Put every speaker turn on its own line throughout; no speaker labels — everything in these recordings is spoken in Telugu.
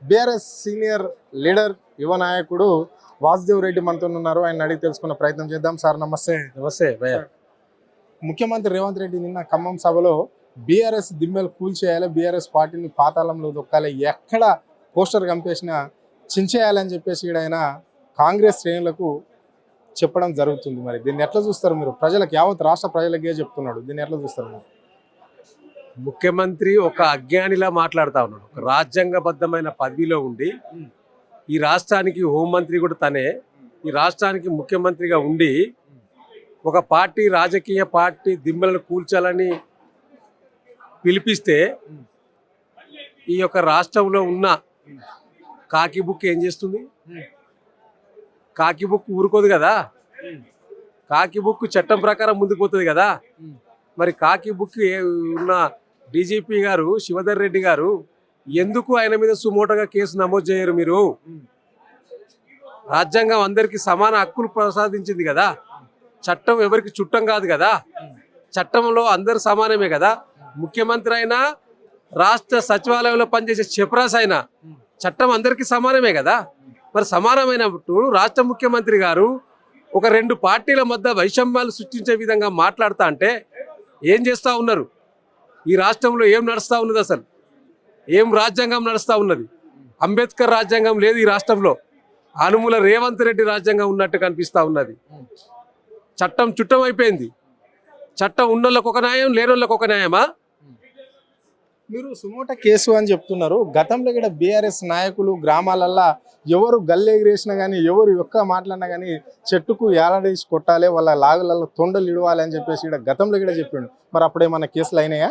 బీఆర్ఎస్ సీనియర్ లీడర్ యువ నాయకుడు వాసుదేవ్ రెడ్డి మనతో ఉన్నారు. ఆయన అడిగి తెలుసుకున్న ప్రయత్నం చేద్దాం. సార్ నమస్తే.
నమస్తే భయ్య.
ముఖ్యమంత్రి రేవంత్ రెడ్డి నిన్న ఖమ్మం సభలో బీఆర్ఎస్ దిమ్మెలు కూల్చేయాలి, బీఆర్ఎస్ పార్టీని పాతాళంలో దొక్కాలి, ఎక్కడ పోస్టర్ కంపేసినా చించేయాలని చెప్పేసి ఆయన కాంగ్రెస్ శ్రేణులకు చెప్పడం జరుగుతుంది. మరి దీన్ని ఎట్లా చూస్తారు మీరు? ప్రజలకు, యావత్ రాష్ట్ర ప్రజలకే చెప్తున్నాడు, దీన్ని ఎట్లా చూస్తారు మీరు?
ముఖ్యమంత్రి ఒక అజ్ఞానిలా మాట్లాడుతూ ఉన్నాడు. ఒక రాజ్యాంగబద్ధమైన పదవిలో ఉండి ఈ రాష్ట్రానికి హోంమంత్రి కూడా తనే, ఈ రాష్ట్రానికి ముఖ్యమంత్రిగా ఉండి ఒక పార్టీ, రాజకీయ పార్టీ దిమ్మలను కూల్చాలని పిలిపిస్తే ఈ యొక్క రాష్ట్రంలో ఉన్న కాకి బుక్ ఏం చేస్తుంది? కాకి బుక్ ఊరుకోదు కదా. కాకి బుక్ చట్టం ప్రకారం ముందుకు పోతుంది కదా. మరి కాకి బుక్ ఉన్న డీజీపీ గారు శివధర్ రెడ్డి గారు ఎందుకు ఆయన మీద సుమోటోగా కేసు నమోదు చేయరు? మీరు రాజ్యాంగం అందరికీ సమాన హక్కులు ప్రసాదించింది కదా. చట్టం ఎవరికి చుట్టం కాదు కదా. చట్టంలో అందరు సమానమే కదా. ముఖ్యమంత్రి అయినా, రాష్ట్ర సచివాలయంలో పనిచేసే చెప్రాస్ అయినా చట్టం అందరికీ సమానమే కదా. మరి సమానమైనప్పుడు రాష్ట్ర ముఖ్యమంత్రి గారు ఒక రెండు పార్టీల మధ్య వైషమ్యాలు సృష్టించే విధంగా మాట్లాడుతా అంటే ఏం చేస్తూ ఉన్నారు? ఈ రాష్ట్రంలో ఏం నడుస్తూ ఉన్నది? అసలు ఏం రాజ్యాంగం నడుస్తూ ఉన్నది? అంబేద్కర్ రాజ్యాంగం లేదు ఈ రాష్ట్రంలో. అనుముల రేవంత్ రెడ్డి రాజ్యాంగం ఉన్నట్టు కనిపిస్తూ ఉన్నది. చట్టం చుట్టం అయిపోయింది. చట్టం ఉన్నోళ్ళకి ఒక న్యాయం, లేనోళ్ళకి ఒక న్యాయమా?
మీరు సుమోటో కేసు అని చెప్తున్నారు. గతంలో కూడా బీఆర్ఎస్ నాయకులు గ్రామాలల్లో ఎవరు గల్లెగిరేసినా కానీ, ఎవరు ఒక్క మాట్లాడినా కానీ చెట్టుకు ఏలాడేసి కొట్టాలి, వాళ్ళ లాగులలో తొండలు ఇడవాలి అని చెప్పేసి ఇక్కడ గతంలో కూడా చెప్పిండు. మరి అప్పుడు ఏమన్నా కేసులు అయినాయా?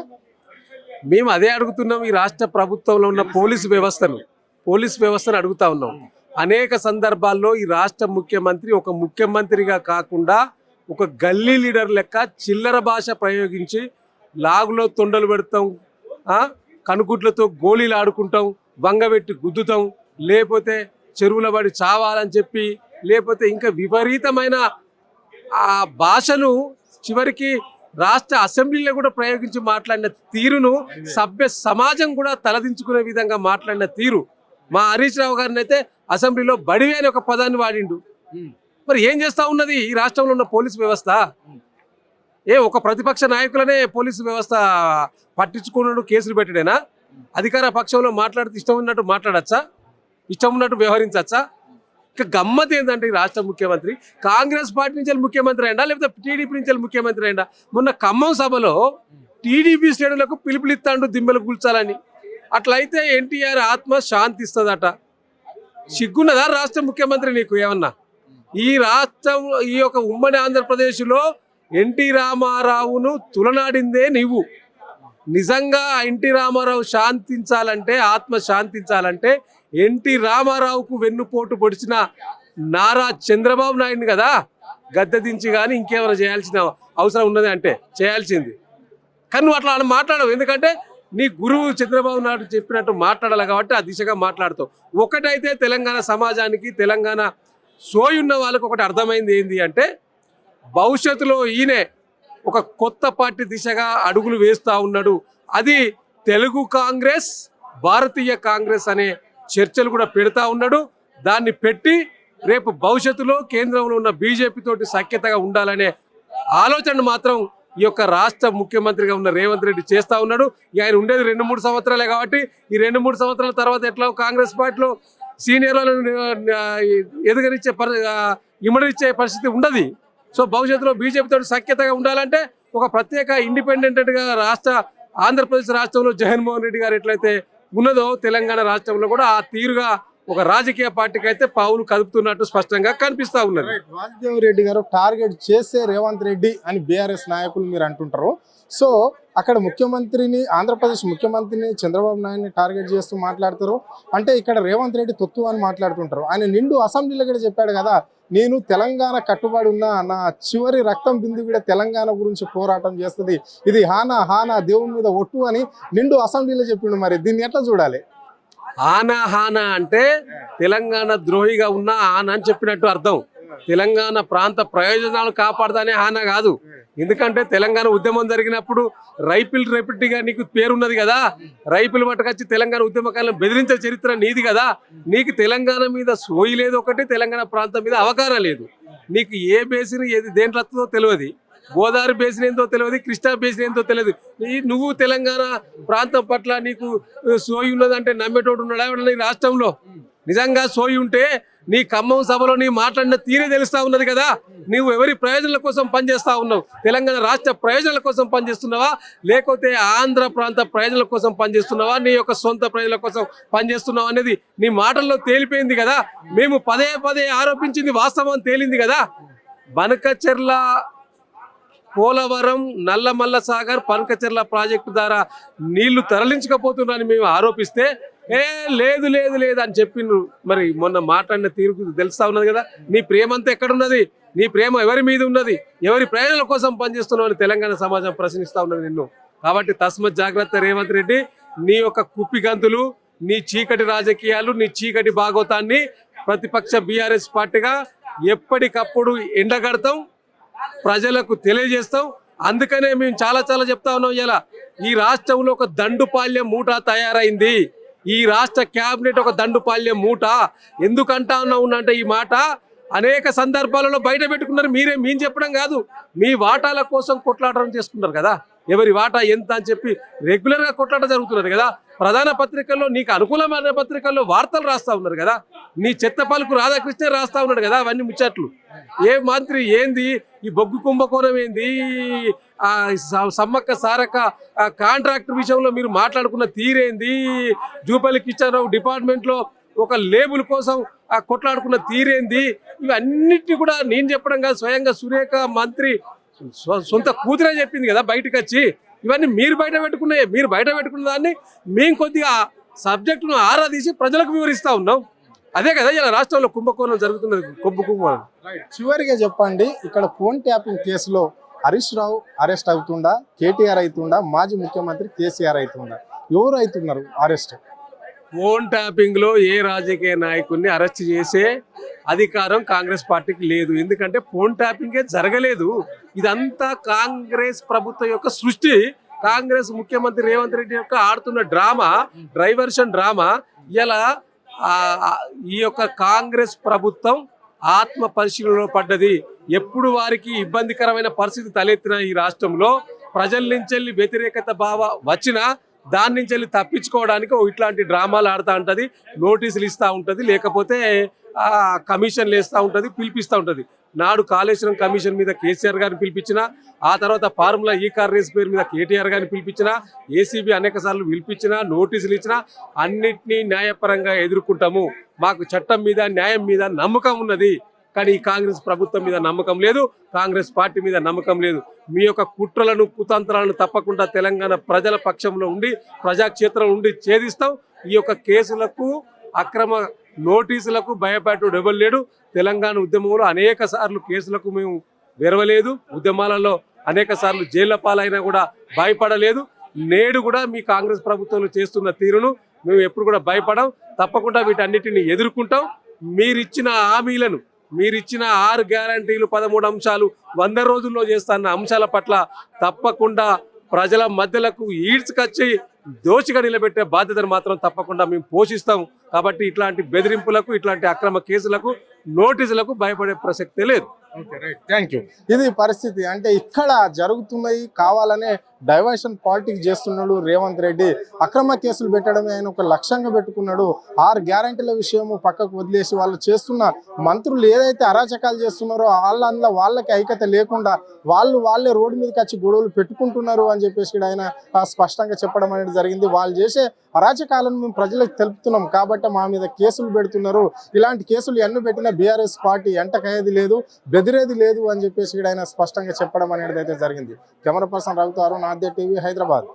మేము అదే అడుగుతున్నాం. ఈ రాష్ట్ర ప్రభుత్వంలో ఉన్న పోలీసు వ్యవస్థను అడుగుతా ఉన్నాం. అనేక సందర్భాల్లో ఈ రాష్ట్ర ముఖ్యమంత్రి ఒక ముఖ్యమంత్రిగా కాకుండా ఒక గల్లీ లీడర్ లెక్క చిల్లర భాష ప్రయోగించి లాగులో తొండలు పెడతాం, కనుకుట్లతో గోళీలు ఆడుకుంటాం, వంగబెట్టి గుద్దుతాం, లేకపోతే చెరువుల పడి చావాలని చెప్పి, లేకపోతే ఇంకా విపరీతమైన ఆ భాషను చివరికి రాష్ట్ర అసెంబ్లీలో కూడా ప్రయోగించి మాట్లాడిన తీరును సభ్య సమాజం కూడా తలదించుకునే విధంగా మాట్లాడిన తీరు. మా హరీష్ రావు గారిని అయితే అసెంబ్లీలో బడివే అని ఒక పదాన్ని వాడిండు. మరి ఏం చేస్తూ ఉన్నది ఈ రాష్ట్రంలో ఉన్న పోలీసు వ్యవస్థ? ఒక ప్రతిపక్ష నాయకులనే పోలీసు వ్యవస్థ పట్టించుకున్నాడు, కేసులు పెట్టడేనా? అధికార పక్షంలో మాట్లాడితే ఇష్టం ఉన్నట్టు మాట్లాడచ్చా? ఇష్టం ఉన్నట్టు వ్యవహరించచ్చా? ఇక గమ్మత్ ఏంటంటే ఈ రాష్ట్ర ముఖ్యమంత్రి కాంగ్రెస్ పార్టీ నుంచి ముఖ్యమంత్రి అయిందా, లేకపోతే టీడీపీ నుంచి ముఖ్యమంత్రి అయిందా? మొన్న ఖమ్మం సభలో టీడీపీ శ్రేణులకు పిలుపునిస్తాడు దిమ్మెలు కూల్చాలని. అట్లయితే ఎన్టీఆర్ ఆత్మ శాంతిస్తుందట. సిగ్గున్నదా రాష్ట్ర ముఖ్యమంత్రి నీకు ఏమన్నా? ఈ రాష్ట్రంలో, ఈ యొక్క ఉమ్మడి ఆంధ్రప్రదేశ్లో ఎన్టీ రామారావును తులనాడిందే నీవు. నిజంగా ఎన్టీ రామారావు శాంతించాలంటే, ఆత్మ శాంతించాలంటే ఎన్టీ రామారావుకు వెన్నుపోటు పొడిచిన నారా చంద్రబాబు నాయుడిని కదా గద్దె దించి కానీ ఇంకేమైనా చేయాల్సిన అవసరం ఉన్నది అంటే చేయాల్సింది. కానీ నువ్వు అట్లా మాట్లాడవు. ఎందుకంటే నీ గురువు చంద్రబాబు నాయుడు చెప్పినట్టు మాట్లాడాలి కాబట్టి ఆ దిశగా మాట్లాడుతావు. ఒకటైతే తెలంగాణ సమాజానికి, తెలంగాణ సోయున్న వాళ్ళకు ఒకటి అర్థమైంది ఏంది అంటే, భవిష్యత్తులో ఈయనే ఒక కొత్త పార్టీ దిశగా అడుగులు వేస్తూ ఉన్నాడు. అది తెలుగు కాంగ్రెస్, భారతీయ కాంగ్రెస్ అనే చర్చలు కూడా పెడతా ఉన్నాడు. దాన్ని పెట్టి రేపు భవిష్యత్తులో కేంద్రంలో ఉన్న బీజేపీ తోటి సఖ్యతగా ఉండాలనే ఆలోచన మాత్రం ఈ యొక్క రాష్ట్ర ముఖ్యమంత్రిగా ఉన్న రేవంత్ రెడ్డి చేస్తూ ఉన్నాడు. ఆయన ఉండేది 2-3 సంవత్సరాలే కాబట్టి ఈ 2-3 సంవత్సరాల తర్వాత ఎట్లా కాంగ్రెస్ పార్టీలో సీనియర్లను ఇమడనిచ్చే పరిస్థితి ఉండదు. సో భవిష్యత్తులో బీజేపీతో సఖ్యతగా ఉండాలంటే ఒక ప్రత్యేక ఇండిపెండెంట్గా ఆంధ్రప్రదేశ్ రాష్ట్రంలో జగన్మోహన్ రెడ్డి గారు ఎట్లయితే ఉన్నదో తెలంగాణ రాష్ట్రంలో కూడా ఆ తీరుగా ఒక రాజకీయ పార్టీకి అయితే పావులు కదుపుతున్నట్టు స్పష్టంగా కనిపిస్తూ ఉన్నది.
వాసుదేవ్ రెడ్డి గారు టార్గెట్ చేసే రేవంత్ రెడ్డి అని బీఆర్ఎస్ నాయకులు మీరు అంటుంటారు. సో అక్కడ ముఖ్యమంత్రిని, ఆంధ్రప్రదేశ్ ముఖ్యమంత్రిని చంద్రబాబు నాయుడిని టార్గెట్ చేస్తూ మాట్లాడతారు. అంటే ఇక్కడ రేవంత్ రెడ్డి తొత్తు అని మాట్లాడుతుంటారు. ఆయన నిండు అసెంబ్లీలో కూడా చెప్పాడు కదా, నేను తెలంగాణ కట్టుబడి ఉన్న నా చివరి రక్తం బిందు కూడా తెలంగాణ గురించి పోరాటం చేస్తుంది, ఇది హానా దేవుని మీద ఒట్టు అని నిండు అసెంబ్లీలో చెప్పిండు. మరి దీన్ని ఎట్లా చూడాలి?
హానా అంటే తెలంగాణ ద్రోహిగా ఉన్న ఆనా అని చెప్పినట్టు అర్థం. తెలంగాణ ప్రాంత ప్రయోజనాలు కాపాడదానే హానా కాదు. ఎందుకంటే తెలంగాణ ఉద్యమం జరిగినప్పుడు రైఫిల్ రెప్యూటీగా నీకు పేరున్నది కదా. రైఫిల్ పట్టుకొచ్చి తెలంగాణ ఉద్యమకాలను బెదిరించే చరిత్ర నీది కదా. నీకు తెలంగాణ మీద సోయి లేదు ఒకటి, తెలంగాణ ప్రాంతం మీద అవగాహన లేదు. నీకు ఏ బేసిన్ ఏది దేంట్లో వస్తుందో తెలియదు, గోదావరి బేసిన్ ఏందో తెలియదు, కృష్ణా బేసిన్ ఏందో తెలియదు. నువ్వు తెలంగాణ ప్రాంతం పట్ల నీకు సోయి ఉన్నదంటే నమ్మేటోడు ఉన్నాడా ఈ రాష్ట్రంలో? నిజంగా సోయి ఉంటే నీ ఖమ్మం సభలో నీ మాట్లాడిన తీరే తెలుస్తా ఉన్నది కదా. నువ్వు ఎవరి ప్రయోజనాల కోసం పనిచేస్తా ఉన్నావు? తెలంగాణ రాష్ట్ర ప్రయోజనాల కోసం పనిచేస్తున్నావా, లేకపోతే ఆంధ్ర ప్రాంత ప్రయోజనాల కోసం పనిచేస్తున్నావా, నీ యొక్క సొంత ప్రయోజనాల కోసం పనిచేస్తున్నావా అనేది నీ మాటల్లో తేలిపోయింది కదా. మేము పదే పదే ఆరోపించింది వాస్తవం తేలింది కదా. బనకచెర్ల, పోలవరం, నల్లమల్ల సాగర్, పనకచెర్ల ప్రాజెక్టు ద్వారా నీళ్లు తరలించకపోతున్నారని మేము ఆరోపిస్తే లేదు లేదు లేదు అని చెప్పిండ్రు. మరి మొన్న మాట్లాడిన తీరు తెలుస్తా ఉన్నది కదా. నీ ప్రేమ అంతా ఎక్కడున్నది? నీ ప్రేమ ఎవరి మీద ఉన్నది? ఎవరి ప్రయోజనాల కోసం పనిచేస్తున్నావు అని తెలంగాణ సమాజం ప్రశ్నిస్తా ఉన్నది నిన్ను. కాబట్టి తస్మత్ జాగ్రత్త రేవంత్ రెడ్డి. నీ యొక్క కుప్పిగంతులు, నీ చీకటి రాజకీయాలు, నీ చీకటి భాగవతాన్ని ప్రతిపక్ష బీఆర్ఎస్ పార్టీగా ఎప్పటికప్పుడు ఎండగడతాం, ప్రజలకు తెలియజేస్తాం. అందుకనే మేము చాలా చాలా చెప్తా ఉన్నాం. ఇలా ఈ రాష్ట్రంలో ఒక దండుపాల్యం మూట తయారైంది. ఈ రాష్ట్ర క్యాబినెట్ ఒక దండుపాల్యం మూట. ఎందుకంటా ఉన్నానంటే ఈ మాట అనేక సందర్భాలలో బయట పెట్టుకున్నారు. మేము చెప్పడం కాదు, మీ వాటాల కోసం కొట్లాటం చేసుకున్నారు కదా. ఎవరి వాటా ఎంత అని చెప్పి రెగ్యులర్గా కొట్లాట జరుగుతున్నది కదా. ప్రధాన పత్రికల్లో, నీకు అనుకూలమైన పత్రికల్లో వార్తలు రాస్తా ఉన్నారు కదా. నీ చెత్త పలుకు రాధాకృష్ణ రాస్తా ఉన్నాడు కదా. అవన్నీ ముచ్చట్లు. ఏ మంత్రి ఏంది, ఈ బొగ్గు కుంభకోణం ఏంది, సమ్మక్క సారక్క కాంట్రాక్ట్ విషయంలో మీరు మాట్లాడుకున్న తీరేంది, జూపల్లి కిషన్ డిపార్ట్మెంట్లో ఒక లేబుల్ కోసం కొట్లాడుకున్న తీరేంది, ఇవన్నిటిని కూడా నేను చెప్పడం కాదు, స్వయంగా సురేఖ మంత్రి సొంత కూతురే చెప్పింది కదా బయటకు వచ్చి. ఇవన్నీ మీరు బయట పెట్టుకున్న దాన్ని మేము కొద్దిగా సబ్జెక్టును ఆరాధీసి ప్రజలకు వివరిస్తూ ఉన్నాం. అదే కదా ఇలా రాష్ట్రంలో కుంభకోణం జరుగుతున్నది, కొబ్బు కుంభకోణం.
చివరిగా చెప్పండి, ఇక్కడ ఫోన్ ట్యాపింగ్ కేసులో హరీష్ రావు అరెస్ట్ అవుతుండా, కేటీఆర్ అవుతుండా, మాజీ ముఖ్యమంత్రి కేసీఆర్ అవుతుండా? ఎవరు అవుతున్నారు అరెస్ట్?
ఫోన్ ట్యాపింగ్ లో ఏ రాజకీయ నాయకుడిని అరెస్ట్ చేసే అధికారం కాంగ్రెస్ పార్టీకి లేదు. ఎందుకంటే ఫోన్ ట్యాపింగే జరగలేదు. ఇదంతా కాంగ్రెస్ ప్రభుత్వం యొక్క సృష్టి. కాంగ్రెస్ ముఖ్యమంత్రి రేవంత్ రెడ్డి యొక్క ఆడుతున్న డ్రామా, డైవర్షన్ డ్రామా. ఇలా ఈ యొక్క కాంగ్రెస్ ప్రభుత్వం ఆత్మ పరిశీలనలో పడ్డది. ఎప్పుడు వారికి ఇబ్బందికరమైన పరిస్థితి తలెత్తిన ఈ రాష్ట్రంలో ప్రజల నుంచి వ్యతిరేకత భావ వచ్చినా దాని నుంచి వెళ్ళి తప్పించుకోవడానికి ఇట్లాంటి డ్రామాలు ఆడుతూ ఉంటుంది, నోటీసులు ఇస్తూ ఉంటుంది, లేకపోతే కమిషన్లు వేస్తూ ఉంటుంది, పిలిపిస్తూ ఉంటుంది. నాడు కాళేశ్వరం కమిషన్ మీద కేసీఆర్ గారిని పిలిపించిన, ఆ తర్వాత ఫార్ములా ఈ కార్ రేస్ పేరు మీద కేటీఆర్ గారిని పిలిపించిన, ఏసీబీ అనేక సార్లు పిలిపించిన, నోటీసులు ఇచ్చిన, అన్నిటినీ న్యాయపరంగా ఎదుర్కొంటాము. మాకు చట్టం మీద, న్యాయం మీద నమ్మకం ఉన్నది. కానీ ఈ కాంగ్రెస్ ప్రభుత్వం మీద నమ్మకం లేదు, కాంగ్రెస్ పార్టీ మీద నమ్మకం లేదు. మీ యొక్క కుట్రలను, కుతంత్రాలను తప్పకుండా తెలంగాణ ప్రజల పక్షంలో ఉండి, ప్రజాక్షేత్రంలో ఉండి ఛేదిస్తాం. ఈ యొక్క కేసులకు, అక్రమ నోటీసులకు భయపడేటోడు ఎవరు లేడు. తెలంగాణ ఉద్యమంలో అనేక సార్లు కేసులకు మేము వెరవలేదు, ఉద్యమాలలో అనేక సార్లు జైళ్ల పాలైనా కూడా భయపడలేదు. నేడు కూడా మీ కాంగ్రెస్ ప్రభుత్వంలో చేస్తున్న తీరును మేము ఎప్పుడు కూడా భయపడం. తప్పకుండా వీటన్నిటిని ఎదుర్కొంటాం. మీరిచ్చిన హామీలను, మీరిచ్చిన 6 గ్యారంటీలు, 13 అంశాలు, 100 రోజుల్లో చేస్తున్న అంశాల పట్ల తప్పకుండా ప్రజల మధ్యలకు ఈడ్చుకొచ్చి దోషిగా నిలబెట్టే బాధ్యతను మాత్రం తప్పకుండా మేము పోషిస్తాం. కాబట్టి ఇట్లాంటి బెదిరింపులకు, ఇట్లాంటి అక్రమ కేసులకు, నోటీసులకు భయపడే ప్రసక్తే లేదు.
Thank you. ఇది పరిస్థితి. అంటే ఇక్కడ జరుగుతున్నాయి, కావాలనే డైవర్షన్ పాలిటిక్స్ చేస్తున్నాడు రేవంత్ రెడ్డి. అక్రమ కేసులు పెట్టడమే ఆయన ఒక లక్ష్యంగా పెట్టుకున్నాడు. 6 గ్యారంటీల విషయము పక్కకు వదిలేసి వాళ్ళు చేస్తున్న మంత్రులు ఏదైతే అరాచకాలు చేస్తున్నారో అందులో వాళ్ళకి ఐక్యత లేకుండా వాళ్ళే రోడ్డు మీదకి వచ్చి గొడవలు పెట్టుకుంటున్నారు అని చెప్పేసి ఆయన స్పష్టంగా చెప్పడం అనేది జరిగింది. వాళ్ళు చేసే అరాచకాలను మేము ప్రజలకు తెలుపుతున్నాం కాబట్టి మా మీద కేసులు పెడుతున్నారు. ఇలాంటి కేసులు ఎన్ని పెట్టినా బీఆర్ఎస్ పార్టీ ఎంటకయ్యేది లేదు, బెదిరేది లేదు అని చెప్పేసి ఆయన స్పష్టంగా చెప్పడం అనేది అయితే జరిగింది. కెమెరా పర్సన్ రవితో అరుణ్, ఆద్య టీవీ, హైదరాబాద్.